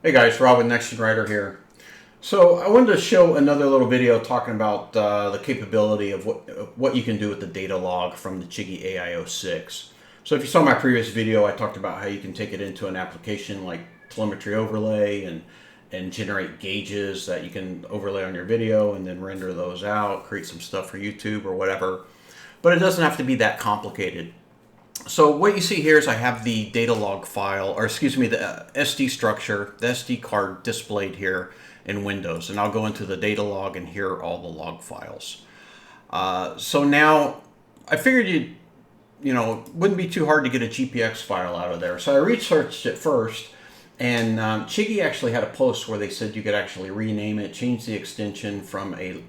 Hey guys, Rob with Next Gen Writer here. So I wanted to show another little video talking about the capability of what you can do with the data log from the Chigee AIO-6. So if you saw my previous video, I talked about how you can take it into an application like telemetry overlay and generate gauges that you can overlay on your video and then render those out, create some stuff for YouTube or whatever. But it doesn't have to be that complicated. So what you see here is I have the data log file, or excuse me, the SD structure, the SD card displayed here in Windows. And I'll go into the data log and here are all the log files. So now I figured it wouldn't be too hard to get a GPX file out of there. So I researched it first, and Chigee actually had a post where they said you could actually rename it, change the extension from a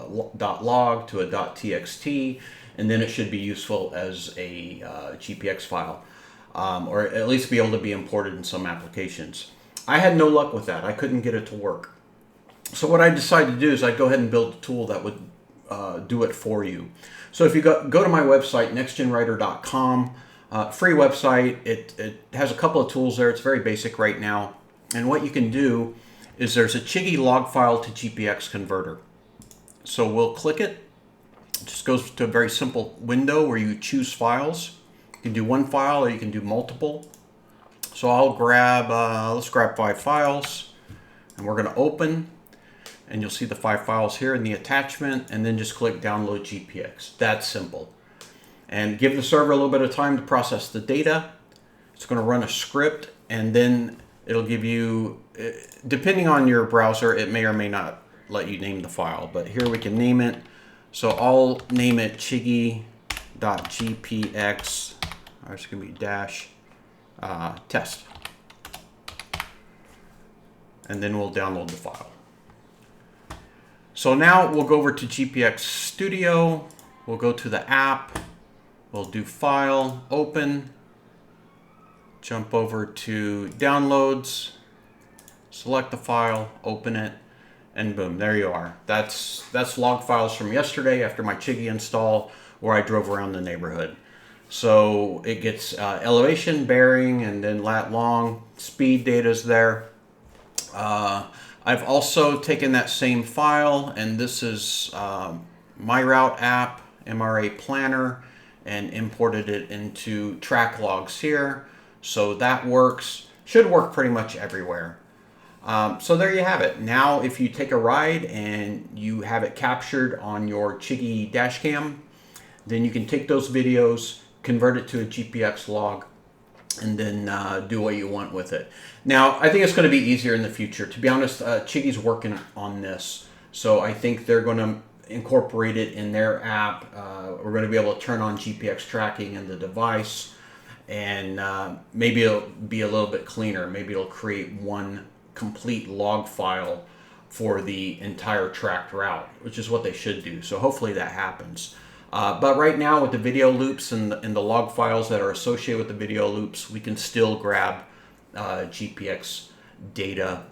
.log to a .txt, and then it should be useful as a GPX file, or at least be able to be imported in some applications. I had no luck with that. I couldn't get it to work. So what I decided to do is I'd go ahead and build a tool that would do it for you. So if you go to my website, nextgenwriter.com, free website, it has a couple of tools there. It's very basic right now. And what you can do is there's a Chigee log file to GPX converter. So we'll click it. It just goes to a very simple window where you choose files. You can do one file or you can do multiple. So I'll grab, let's grab 5 files, and we're going to open, and you'll see the 5 files here in the attachment, and then just click download GPX. That's simple. And give the server a little bit of time to process the data. It's going to run a script, and then it'll give you, depending on your browser, it may or may not let you name the file, but here we can name it. So I'll name it chigee.gpx, or it's going to be dash test. And then we'll download the file. So now we'll go over to GPX Studio. We'll go to the app. We'll do File, Open. Jump over to Downloads. Select the file, open it. And boom, there you are. That's log files from yesterday after my Chigee install where I drove around the neighborhood. So it gets elevation, bearing, and then lat long. Speed data's there. I've also taken that same file, and this is my route app, MRA Planner, and imported it into track logs here. So that works, should work pretty much everywhere. So there you have it. Now if you take a ride and you have it captured on your Chigee dashcam, then you can take those videos, convert it to a GPX log, and then do what you want with it. Now, I think it's going to be easier in the future. To be honest, Chigee's working on this, so I think they're going to incorporate it in their app. We're going to be able to turn on GPX tracking in the device, and maybe it'll be a little bit cleaner. Maybe it'll create one complete log file for the entire tracked route, which is what they should do. So hopefully that happens. But right now with the video loops and the log files that are associated with the video loops, we can still grab GPX data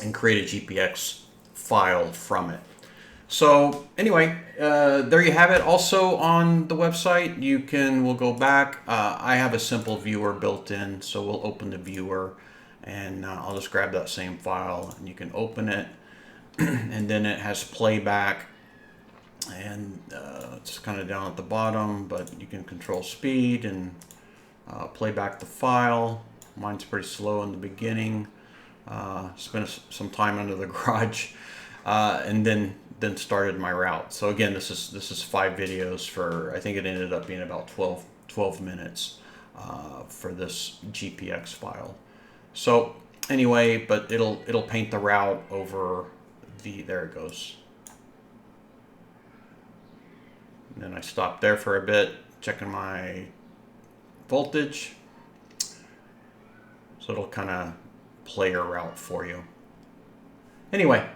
and create a GPX file from it. So anyway, there you have it. Also on the website, we'll go back. I have a simple viewer built in, so we'll open the viewer, and I'll just grab that same file and you can open it. And then it has playback, and it's kind of down at the bottom, but you can control speed and play back the file. Mine's pretty slow in the beginning. Spent some time under the garage, and then started my route. So again, this is 5 videos for, I think it ended up being about 12 minutes for this GPX file. So anyway, but it'll paint the route over there it goes. And then I stopped there for a bit, checking my voltage. So it'll kind of play your route for you. Anyway,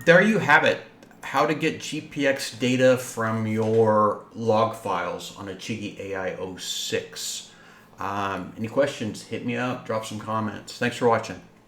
there you have it. How to get GPX data from your log files on a Chigee AIO-6. Any questions, hit me up, drop some comments. Thanks for watching.